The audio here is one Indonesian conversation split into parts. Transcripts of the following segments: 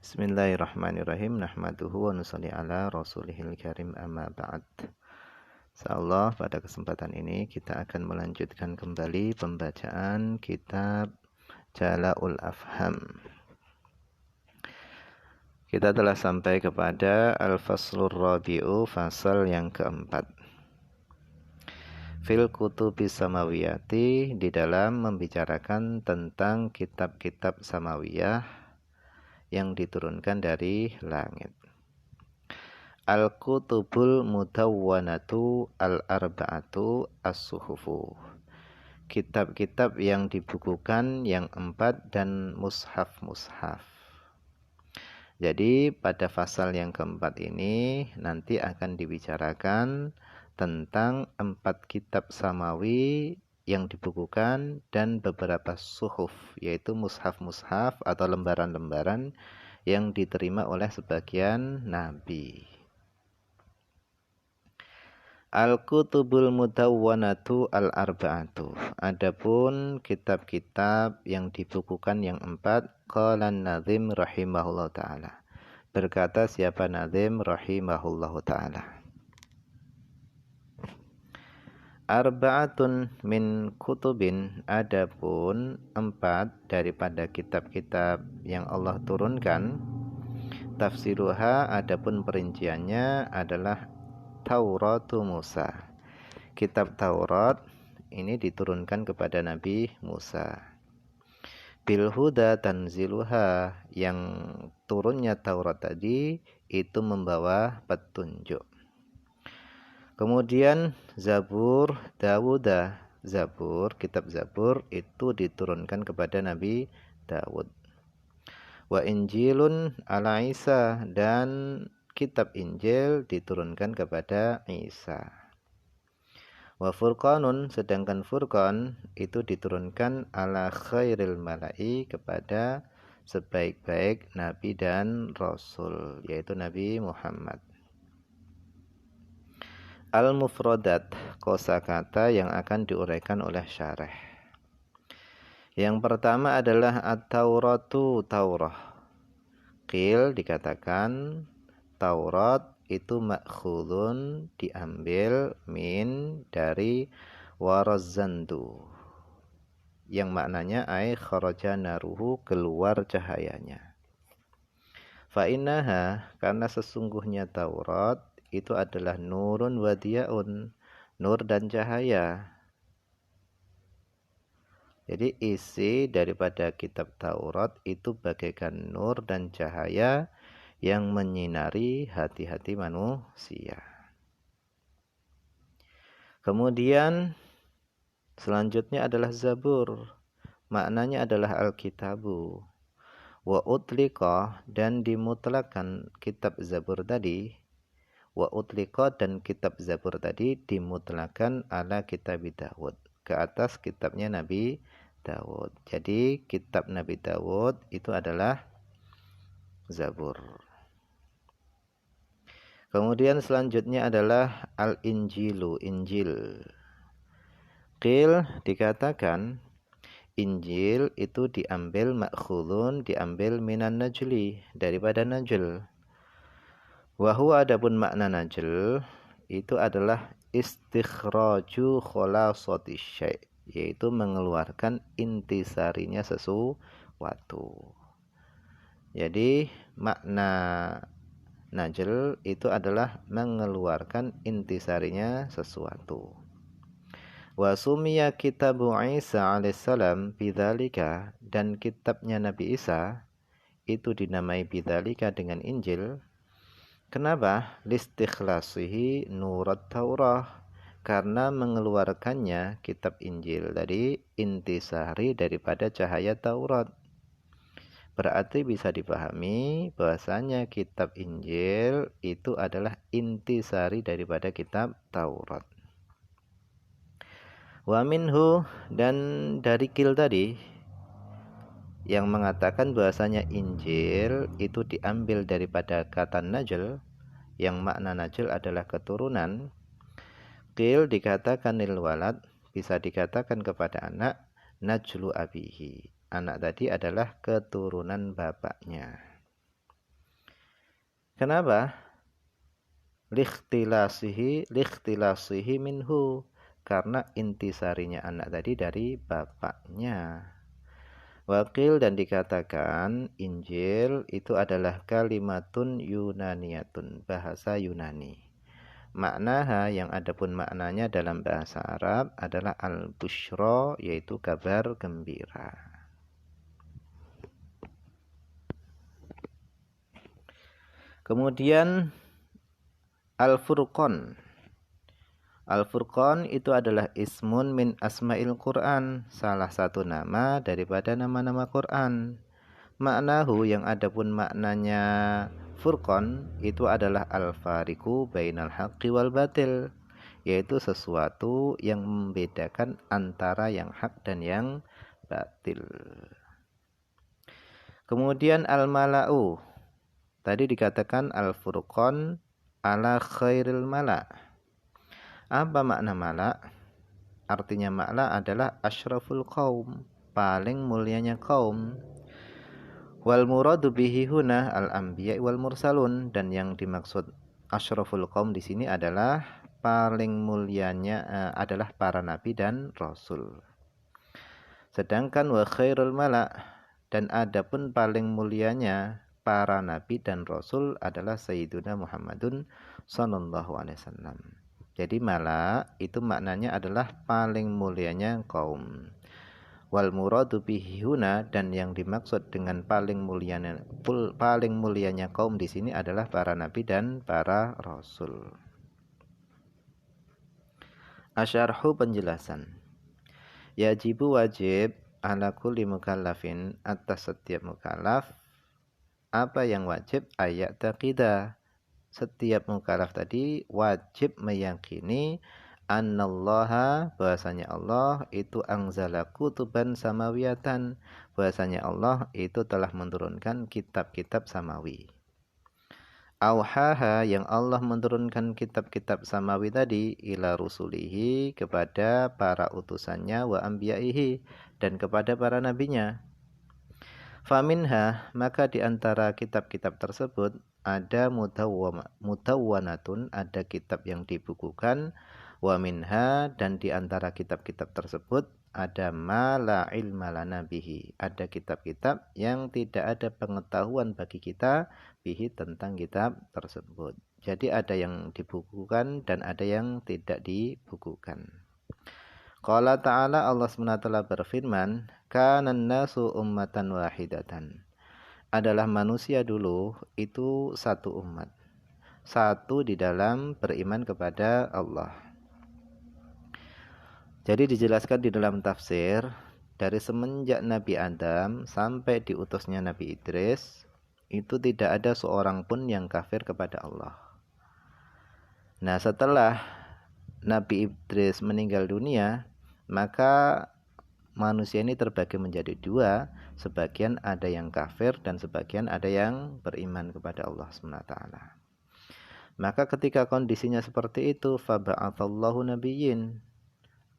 Bismillahirrahmanirrahim. Nahmaduhu wa nusalli ala rasulihil karim amma ba'd. Insyaallah pada kesempatan ini kita akan melanjutkan kembali pembacaan kitab Jala'ul Afham. Kita telah sampai kepada Al-Faslur Rabi'u, fasal yang keempat. Fil kutubis samawiyati, di dalam membicarakan tentang kitab-kitab samawiyah yang diturunkan dari langit. Al-kutubul mudawwanatu al-arba'atu as-suhufu. Kitab-kitab yang dibukukan yang 4 dan mushaf-mushaf. Jadi pada fasal yang keempat ini nanti akan dibicarakan tentang 4 kitab samawi yang dibukukan dan beberapa suhuf, yaitu mushaf-mushaf atau lembaran-lembaran yang diterima oleh sebagian nabi. Al-kutubul mudawwanatu al-arba'atu. Adapun kitab-kitab yang dibukukan yang 4, qala an-nazim rahimahullah ta'ala. Berkata siapa nazim rahimahullah ta'ala. Arba'atun min kutubin, adapun 4 daripada kitab-kitab yang Allah turunkan. Tafsiruha, adapun perinciannya adalah Tauratu Musa. Kitab Taurat ini diturunkan kepada Nabi Musa. Bil huda tanziluha, yang turunnya Taurat tadi itu membawa petunjuk. Kemudian Zabur Dawuda, Zabur, kitab Zabur itu diturunkan kepada Nabi Dawud. Wa Injilun ala Isa, dan kitab Injil diturunkan kepada Isa. Wa Furqanun, sedangkan Furqan itu diturunkan ala khairil mala'i, kepada sebaik-baik nabi dan rasul, yaitu Nabi Muhammad. Al-mufradat, kosakata yang akan diuraikan oleh syarah. Yang pertama adalah at-tauratu, Taurah. Qil, dikatakan Taurat itu makhudun, diambil, min, dari warazandu, yang maknanya ay kharaja naruhu, keluar cahayanya. Fa innaha, karena sesungguhnya Taurat itu adalah nurun wadiyaun, nur dan cahaya. Jadi isi daripada kitab Taurat itu bagaikan nur dan cahaya yang menyinari hati-hati manusia. Kemudian selanjutnya adalah Zabur, maknanya adalah Alkitabu. Wa utliqa, dan dimutlakan kitab Zabur tadi. Wa utliqa, dan kitab Zabur tadi dimutlakan ala kitab Dawud, ke atas kitabnya Nabi Dawud. Jadi kitab Nabi Dawud itu adalah Zabur. Kemudian selanjutnya adalah Al-Injilu, Injil. Qil, dikatakan Injil itu diambil makhulun, diambil minan najli, daripada najl. Wa huwa, adapun makna najl itu adalah istikhraju khulasati syai', yaitu mengeluarkan intisarinya sesuatu. Jadi makna najl itu adalah mengeluarkan intisarinya sesuatu. Wa sumiya kitabu Isa alaihissalam bidzalika, dan kitabnya Nabi Isa itu dinamai bidzalika dengan Injil. Kenapa? Listikhlasihi nurat Taurah, karena mengeluarkannya kitab Injil dari intisari daripada cahaya Taurat. Berarti bisa dipahami bahwasanya kitab Injil itu adalah intisari daripada kitab Taurat. Wa minhu, dan dari Qil tadi yang mengatakan bahwasanya Injil itu diambil daripada kata najl, yang makna najl adalah keturunan. Qil, dikatakan lil walad, bisa dikatakan kepada anak, najlu abihi, anak tadi adalah keturunan bapaknya. Kenapa? Likhtilasihi minhu, karena intisarinya anak tadi dari bapaknya. Wakil dan dikatakan Injil itu adalah kalimatun Yunaniyatun, bahasa Yunani. Maknaha yang adapun maknanya dalam bahasa Arab adalah al-busyra, yaitu kabar gembira. Kemudian Al-Furqan. Al-Furqan itu adalah ismun min asma'il Quran, salah satu nama daripada nama-nama Quran. Maknahu yang adapun maknanya Furqan itu adalah al-fariqu bainal haqqi wal batil, yaitu sesuatu yang membedakan antara yang hak dan yang batil. Kemudian al-mala'u. Tadi dikatakan al-furqan ala khairil mala'. Apa makna mala'? Artinya mala' adalah asyraful qaum, paling mulianya kaum. Wal muradu bihi huna al-anbiya wal mursalun, dan yang dimaksud asyraful qaum di sini adalah paling mulianya adalah para nabi dan rasul. Sedangkan wa khairul mala', dan adapun paling mulianya para nabi dan rasul adalah Sayyiduna Muhammadun sallallahu alaihi wasallam. Jadi mala itu maknanya adalah paling mulianya kaum. Wal muradu bihi huna, dan yang dimaksud dengan paling mulianya kaum di sini adalah para nabi dan para rasul. Asyarhu, penjelasan. Yajibu, wajib, ala kulli mukallafin, atas setiap mukallaf. Apa yang wajib? Ayat taqidah. Setiap mukallaf tadi wajib meyakini annallaha, bahwasanya Allah itu anzala kutuban samawiyatan, bahwasanya Allah itu telah menurunkan kitab-kitab samawi. Auhaha, yang Allah menurunkan kitab-kitab samawi tadi, ila rusulihi, kepada para utusannya, wa anbiyaihi, dan kepada para nabinya. Faminha, maka di antara kitab-kitab tersebut ada mutawwanatun, ada kitab yang dibukukan, wa minha, dan di antara kitab-kitab tersebut ada ma la ilma lana bihi, ada kitab-kitab yang tidak ada pengetahuan bagi kita bihi, tentang kitab tersebut. Jadi ada yang dibukukan dan ada yang tidak dibukukan. Qala ta'ala, Allah SWT berfirman, kanan nasu ummatan wahidatan. Adalah manusia dulu itu satu umat, satu di dalam beriman kepada Allah. Jadi dijelaskan di dalam tafsir, dari semenjak Nabi Adam sampai diutusnya Nabi Idris, itu tidak ada seorang pun yang kafir kepada Allah. Nah, setelah Nabi Idris meninggal dunia, maka manusia ini terbagi menjadi dua, sebagian ada yang kafir dan sebagian ada yang beriman kepada Allah SWT. Maka ketika kondisinya seperti itu, faba'athallahu nabiyyin,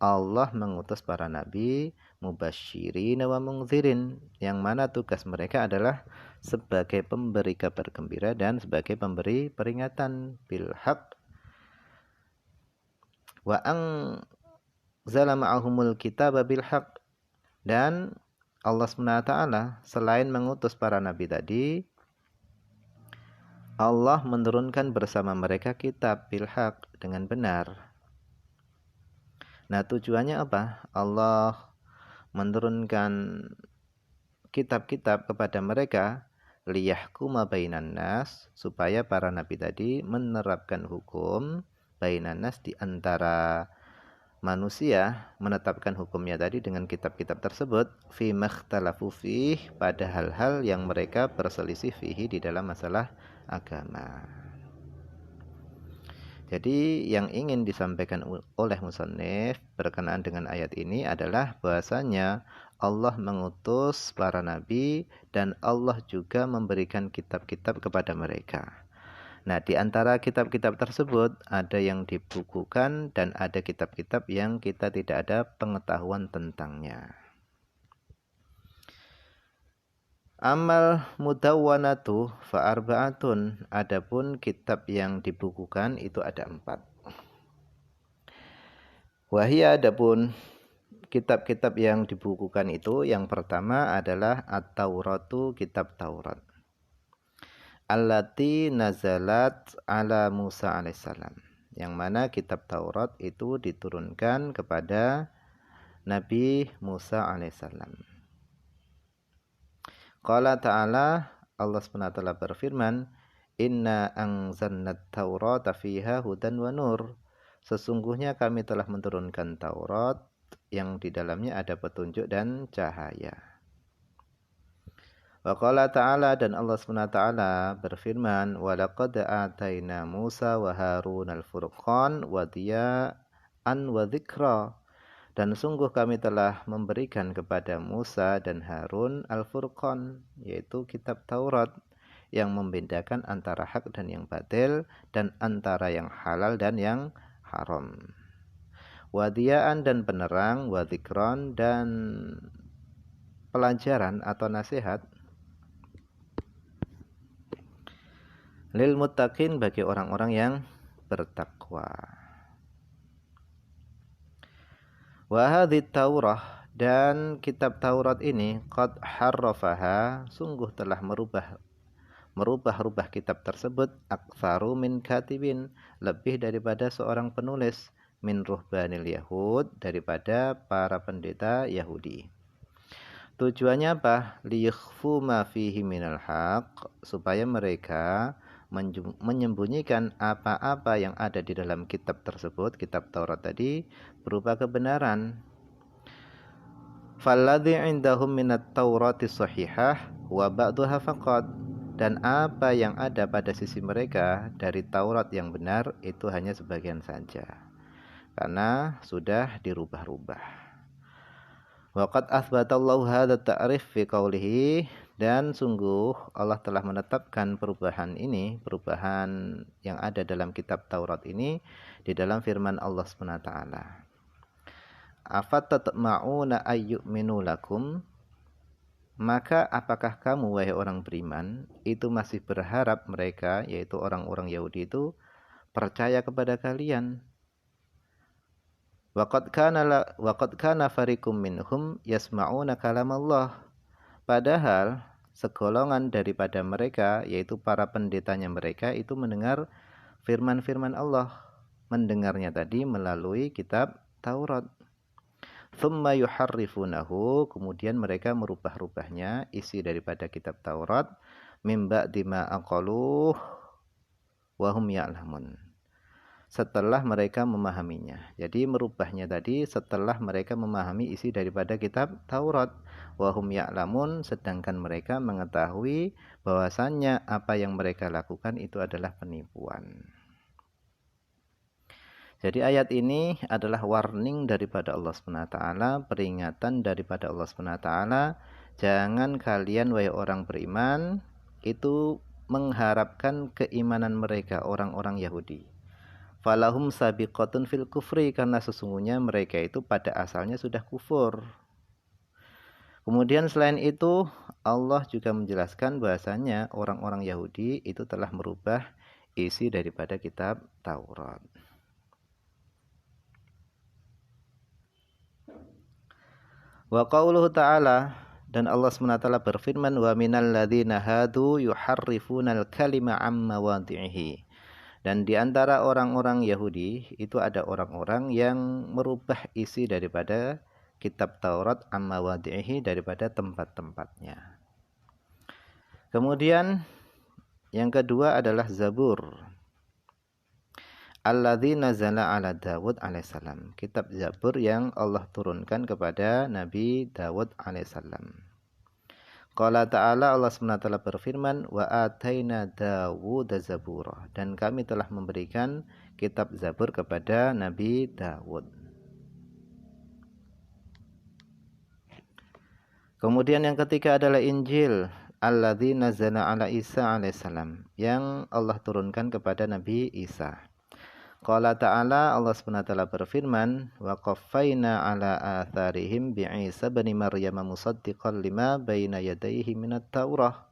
Allah mengutus para nabi, mubasysyirin wa mungdzirin, yang mana tugas mereka adalah sebagai pemberi kabar gembira dan sebagai pemberi peringatan, bil haq, wa anzala ma'ahumul kitaba bil haq, dan Allah SWT selain mengutus para nabi tadi, Allah menurunkan bersama mereka kitab bil haq, dengan benar. Nah, tujuannya apa? Allah menurunkan kitab-kitab kepada mereka, liyahkuma bainan nas, supaya para nabi tadi menerapkan hukum bainan nas, di antara manusia, menetapkan hukumnya tadi dengan kitab-kitab tersebut, fi makhtalafu fih, pada hal-hal yang mereka berselisih fihi, di dalam masalah agama. Jadi yang ingin disampaikan oleh musannif berkenaan dengan ayat ini adalah bahwasanya Allah mengutus para nabi dan Allah juga memberikan kitab-kitab kepada mereka. Nah, di antara kitab-kitab tersebut ada yang dibukukan dan ada kitab-kitab yang kita tidak ada pengetahuan tentangnya. Amal mudawwanatu fa arba'atun, adapun kitab yang dibukukan itu ada 4. Wahia, adapun kitab-kitab yang dibukukan itu yang pertama adalah At-Tauratu, kitab Taurat. Allati nazalat ala Musa alaihissalam, yang mana kitab Taurat itu diturunkan kepada Nabi Musa alaihissalam. Qala ta'ala, Allah SWT berfirman, Inna anzalnat Taurata fiha hudan wa nur. Sesungguhnya kami telah menurunkan Taurat yang di dalamnya ada petunjuk dan cahaya. Wa qala ta'ala, dan Allah SWT berfirman, Wa laqad atayna Musa wa Harun al-furqan wa diya'an wa dzikra. Dan sungguh kami telah memberikan kepada Musa dan Harun Al-Furqan, yaitu kitab Taurat, yang membedakan antara hak dan yang batil, dan antara yang halal dan yang haram. Wadiyaan, dan penerang, wadzikron, dan pelajaran atau nasihat, lil muttaqin, bagi orang-orang yang bertakwa. Wa hadhihi Taurah, dan kitab Taurat ini qad harrafaha, sungguh telah merubah kitab tersebut, aktsaru min katibin, lebih daripada seorang penulis, min ruhbanil yahud, daripada para pendeta Yahudi. Tujuannya apa? Liyukhfu ma fihi minal haq, supaya mereka menyembunyikan apa-apa yang ada di dalam kitab tersebut, kitab Taurat tadi, berupa kebenaran. Falladhi indahum minat Taurati sahihah wa ba'duha faqad, dan apa yang ada pada sisi mereka dari Taurat yang benar itu hanya sebagian saja, karena sudah dirubah-rubah. Waqad athbatallahu hadha ta'rif fi qawlihi, dan sungguh Allah telah menetapkan perubahan ini, perubahan yang ada dalam kitab Taurat ini, di dalam firman Allah SWT. Afatatma'una ayyu'minu lakum, maka apakah kamu wahai orang beriman itu masih berharap mereka, yaitu orang-orang Yahudi itu, percaya kepada kalian? Waqad kana fariqum minhum yasma'una kalam Allah, padahal segolongan daripada mereka, yaitu para pendetanya mereka, itu mendengar firman-firman Allah. Mendengarnya tadi melalui kitab Taurat. Thumma yuharrifunahu, kemudian mereka merubah-rubahnya, isi daripada kitab Taurat, mim ba'di ma aqaluh wa hum ya'lamun, setelah mereka memahaminya. Jadi merubahnya tadi setelah mereka memahami isi daripada kitab Taurat. Wahum ya'lamun, sedangkan mereka mengetahui bahwasannya apa yang mereka lakukan itu adalah penipuan. Jadi ayat ini adalah warning daripada Allah SWT, peringatan daripada Allah SWT. Jangan kalian wahai orang beriman itu mengharapkan keimanan mereka, orang-orang Yahudi. Falahum sabiqatun fil kufri, karena sesungguhnya mereka itu pada asalnya sudah kufur. Kemudian selain itu Allah juga menjelaskan bahasanya orang-orang Yahudi itu telah merubah isi daripada kitab Taurat. Wa qauluhu ta'ala, dan Allah SWT berfirman, wa minal ladzina hadu yuharrifunal kalima amma wadhihi, dan di antara orang-orang Yahudi itu ada orang-orang yang merubah isi daripada kitab Taurat amma wadhihi, daripada tempat-tempatnya. Kemudian yang kedua adalah Zabur. Alladzi nazala ala Dawud alaihissalam, kitab Zabur yang Allah turunkan kepada Nabi Dawud alaihissalam. Qala ta'ala, Allah SWT berfirman, wa ataina Dawud Zabura, dan kami telah memberikan kitab Zabur kepada Nabi Dawud. Kemudian yang ketiga adalah Injil, alladzi nazala ala Isa alaihissalam, yang Allah turunkan kepada Nabi Isa. Qala ta'ala, Allah SWT berfirman, wa qaffayna ala atharihim bi'isa bani Maryam musaddiqan lima baina yadayhi minat Taurah.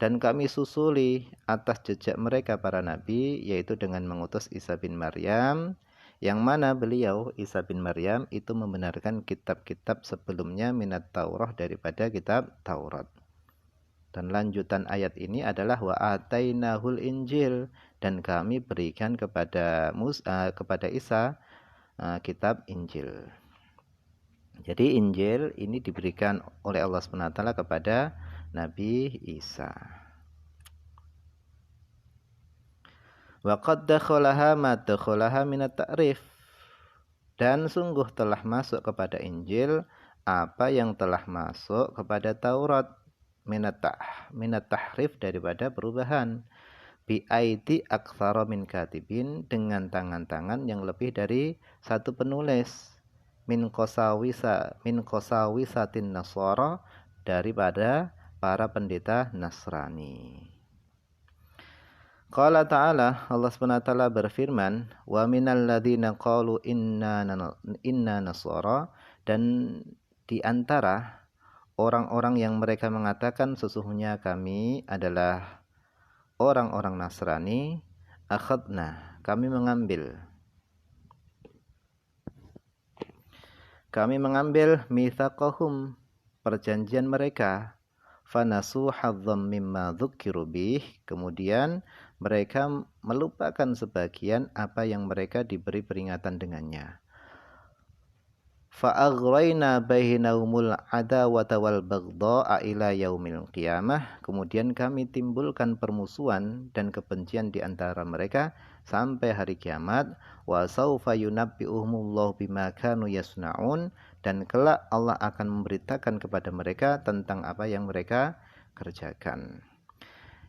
Dan kami susuli atas jejak mereka para nabi, yaitu dengan mengutus Isa bin Maryam, yang mana beliau, Isa bin Maryam, itu membenarkan kitab-kitab sebelumnya minat Taurah, daripada kitab Taurat. Dan lanjutan ayat ini adalah wa atainahul Injil, dan kami berikan kepada Isa kitab Injil. Jadi Injil ini diberikan oleh Allah SWT kepada Nabi Isa. Wa qad dakhalaha ma dakhalaha minat ta'rif. Dan sungguh telah masuk kepada Injil apa yang telah masuk kepada Taurat, minat tahrif, daripada perubahan. Bi aidi aktsara min katibin, dengan tangan-tangan yang lebih dari satu penulis. Min qasawisatin nasara, daripada para pendeta Nasrani. Qala ta'ala, Allah SWT berfirman, wa minal ladzina qalu inna nasara, dan di antara orang-orang yang mereka mengatakan sesungguhnya kami adalah orang-orang Nasrani, akhadna, kami mengambil mitsaqahum, perjanjian mereka, fanasu hadzam mimma dzukiru bih, kemudian mereka melupakan sebagian apa yang mereka diberi peringatan dengannya. Fa'aghrayna bainahumul adawata wal baghdha'a ila yaumil qiyamah, kemudian kami timbulkan permusuhan dan kebencian di antara mereka sampai hari kiamat. Wa saufa yunabbi'uhumullahu bima kanu yasna'un, dan kelak Allah akan memberitakan kepada mereka tentang apa yang mereka kerjakan.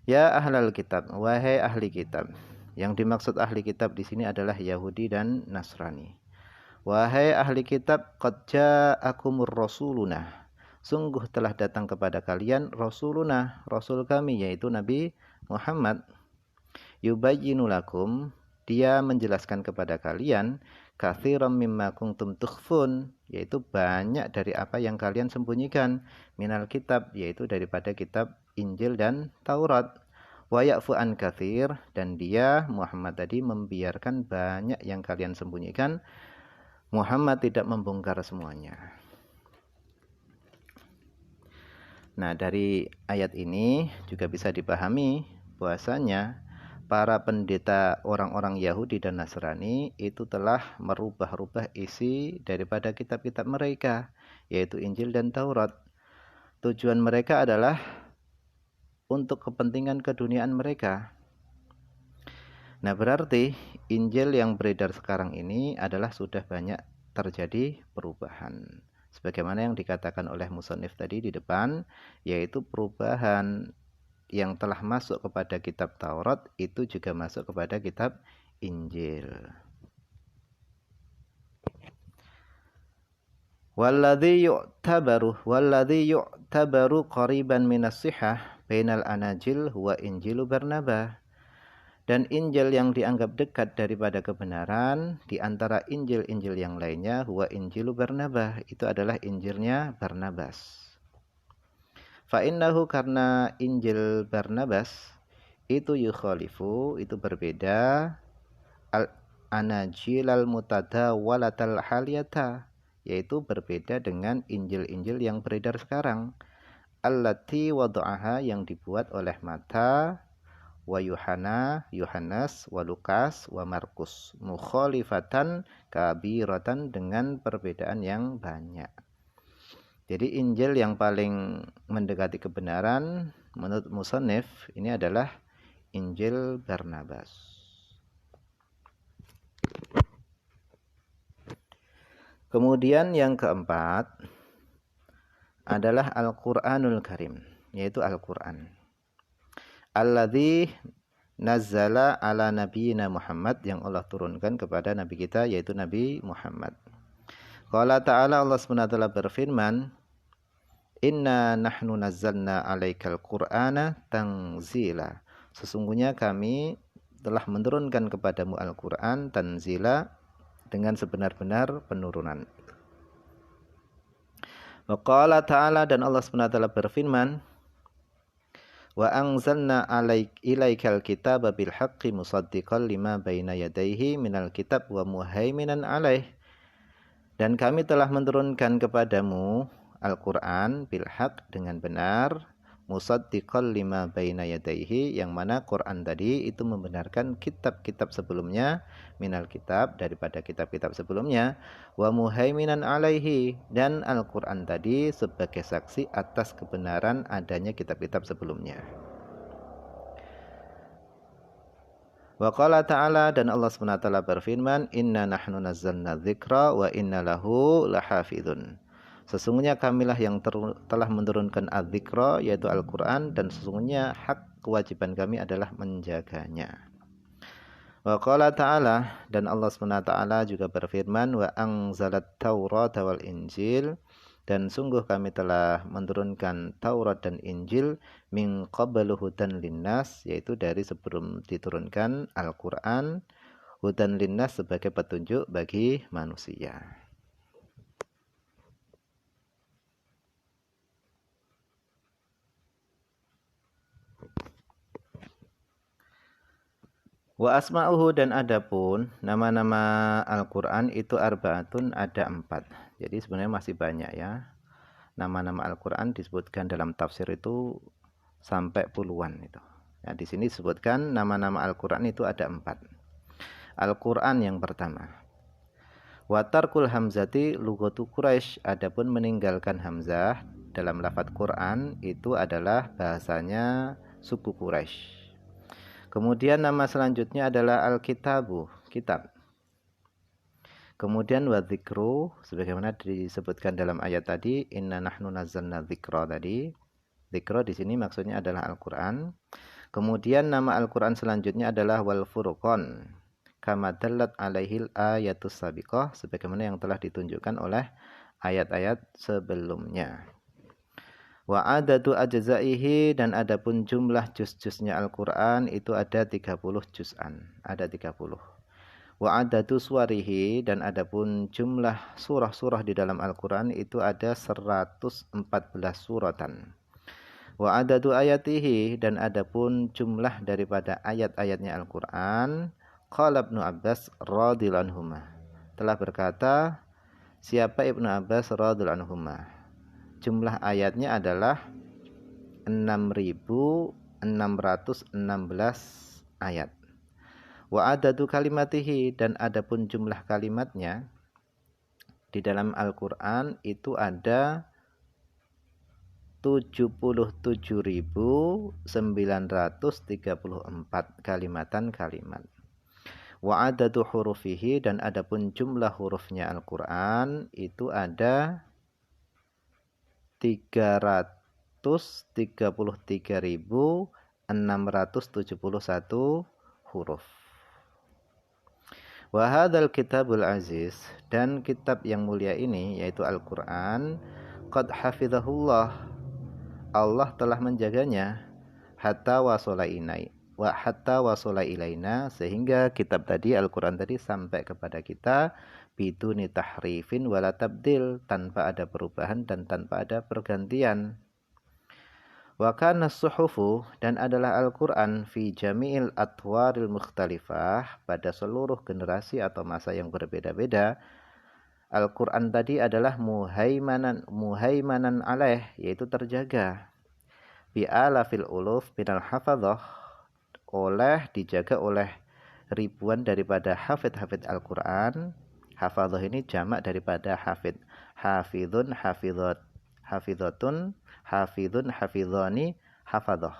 Ya ahlal kitab, wahai ahli kitab. Yang dimaksud ahli kitab di sini adalah Yahudi dan Nasrani. Wahai ahli kitab, qad ja'akumur rasuluna, sungguh telah datang kepada kalian rasuluna, rasul kami, yaitu Nabi Muhammad. Yubayyinu lakum, dia menjelaskan kepada kalian, katsiran mimma kuntum tukhfun, yaitu banyak dari apa yang kalian sembunyikan, minal kitab, yaitu daripada kitab Injil dan Taurat. Wa ya'fu an katsir, dan dia Muhammad tadi membiarkan banyak yang kalian sembunyikan. Muhammad tidak membongkar semuanya. Nah, dari ayat ini juga bisa dipahami bahwasanya para pendeta orang-orang Yahudi dan Nasrani itu telah merubah-rubah isi daripada kitab-kitab mereka, yaitu Injil dan Taurat. Tujuan mereka adalah untuk kepentingan keduniaan mereka. Nah, berarti Injil yang beredar sekarang ini adalah sudah banyak terjadi perubahan. Sebagaimana yang dikatakan oleh musannif tadi di depan, yaitu perubahan yang telah masuk kepada kitab Taurat itu juga masuk kepada kitab Injil. Walladzi yu'tabaru qariban minas sihah bainal anajil huwa Injilu Barnabas. Dan Injil yang dianggap dekat daripada kebenaran di antara Injil-Injil yang lainnya huwa Injilu Barnabas, itu adalah Injilnya Barnabas. Fa'innahu, karena Injil Barnabas itu yukhalifu, itu berbeda al-anajil al-mutadawalatal haliyata, yaitu berbeda dengan Injil-Injil yang beredar sekarang, allati wada'aha, yang dibuat oleh Mata, wa Yohanes, wa Lukas, wa Markus, mukhalifatan kabiratan, dengan perbedaan yang banyak. Jadi Injil yang paling mendekati kebenaran menurut musannif ini adalah Injil Barnabas. Kemudian yang keempat adalah Al-Qur'anul Karim, yaitu Al-Qur'an. Alladzi nazzala ala nabiyina Muhammad, yang Allah turunkan kepada nabi kita yaitu Nabi Muhammad. Qala ta'ala, Allah SWT berfirman, inna nahnu nazzalna alaikal qur'ana tanzila, sesungguhnya kami telah menurunkan kepadamu Al-Quran tanzila dengan sebenar-benar penurunan. Wa qala ta'ala, dan Allah SWT berfirman, wa anzalna ilaikal kitaba bil haqqi musaddiqan lima baina yadayhi minal kitab wa muhaiminan alaih. Dan kami telah menurunkan kepadamu Al-Quran bil haqq dengan benar, musaddiqan lima baina yadayhi, yang mana Quran tadi itu membenarkan kitab-kitab sebelumnya, minal kitab, daripada kitab-kitab sebelumnya, wa muhaiminan alaihi, dan Al-Quran tadi sebagai saksi atas kebenaran adanya kitab-kitab sebelumnya. Wa qala ta'ala, dan Allah SWT berfirman, inna nahnu nazzalna dzikra wa inna lahu lahafidun. Sesungguhnya kamilah yang telah menurunkan az-dzikra, yaitu Al-Quran, dan sesungguhnya hak kewajiban kami adalah menjaganya. Wa qala ta'ala, dan Allah SWT juga berfirman, wa anzalat taurata wal injil, dan sungguh kami telah menurunkan Taurat dan Injil min qablu hudan linnas, yaitu dari sebelum diturunkan Al-Quran, hudan linnas sebagai petunjuk bagi manusia. Wa asma'uhu, dan adapun nama-nama Al-Quran itu arba'atun, ada 4. Jadi sebenarnya masih banyak ya. Nama-nama Al-Quran disebutkan dalam tafsir itu sampai puluhan itu. Nah, di sini disebutkan nama-nama Al-Quran itu ada 4. Al-Quran yang pertama, wa tarkul hamzati lughatu Quraisy, adapun meninggalkan hamzah dalam lafaz Quran itu adalah bahasanya suku Quraisy. Kemudian nama selanjutnya adalah Al-Kitabu, kitab. Kemudian wa dzikru, sebagaimana disebutkan dalam ayat tadi, inna nahnu nazzalna dzikra tadi. Dzikra di sini maksudnya adalah Al-Qur'an. Kemudian nama Al-Qur'an selanjutnya adalah wal furqan, kama dallat alaihil ayatus sabiqah, sebagaimana yang telah ditunjukkan oleh ayat-ayat sebelumnya. Wa adadu ajzaihi, dan adapun jumlah juz-juznya Al-Qur'an itu ada 30 juz'an, ada 30. Wa adadu suwarihi, dan adapun jumlah surah-surah di dalam Al-Quran itu ada 114 suratan. Wa adadu ayatihi, dan adapun jumlah daripada ayat-ayatnya Al-Quran, qala Ibnu Abbas radhiyallahu anhuma, telah berkata siapa Ibnu Abbas radhiyallahu anhuma, jumlah ayatnya adalah 6.616 ayat. Wa adadu kalimatihi, dan adapun jumlah kalimatnya di dalam Al-Quran itu ada 77.934 kalimat. Wa adadu hurufihi, dan adapun jumlah hurufnya Al-Quran itu ada 333.671 huruf. Wa hadzal kitabul aziz, dan kitab yang mulia ini yaitu Al-Qur'an, qad hafizahullah, Allah telah menjaganya, hatta wasala ilaina, sehingga kitab tadi, Al-Qur'an tadi, sampai kepada kita biduni tahrifin wala tabdil, tanpa ada perubahan dan tanpa ada pergantian. Wa kana suhufu, dan adalah Al-Quran fi jami'il atwaril mukhtalifah, pada seluruh generasi atau masa yang berbeda-beda. Al-Quran tadi adalah muhaimanan alaih, yaitu terjaga. Bi'ala fil uluf binal hafadhah, dijaga oleh ribuan daripada hafid-hafid Al-Quran. Hafadhah ini jamak daripada hafid. Hafidhun, hafidhat, hafidhatun, hafidhun, hafidhani, hafadhah.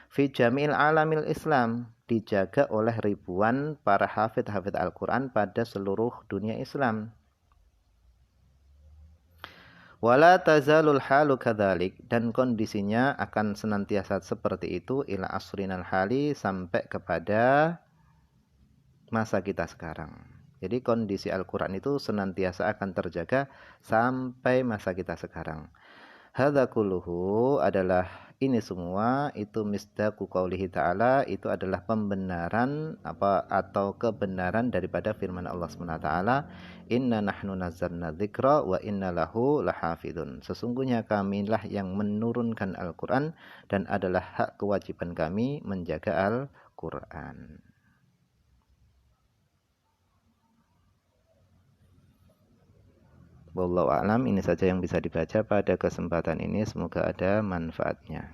Fi jamil alamil Islam, dijaga oleh ribuan para hafid-hafid Al-Quran pada seluruh dunia Islam. Wala tazalul halu kadzalik, dan kondisinya akan senantiasa seperti itu ila asrinal hali, sampai kepada masa kita sekarang. Jadi kondisi Al-Quran itu senantiasa akan terjaga sampai masa kita sekarang. Hadza kulluhu adalah ini semua itu misdaqu qaulihi ta'ala, itu adalah pembenaran atau kebenaran daripada firman Allah Subhanahu wa taala, inna nahnu nazzalna dzikra wa inna lahu lahafidun. Sesungguhnya kamilah yang menurunkan Al-Qur'an dan adalah hak kewajiban kami menjaga Al-Qur'an. Wallahu a'lam, ini saja yang bisa dibaca pada kesempatan ini, semoga ada manfaatnya.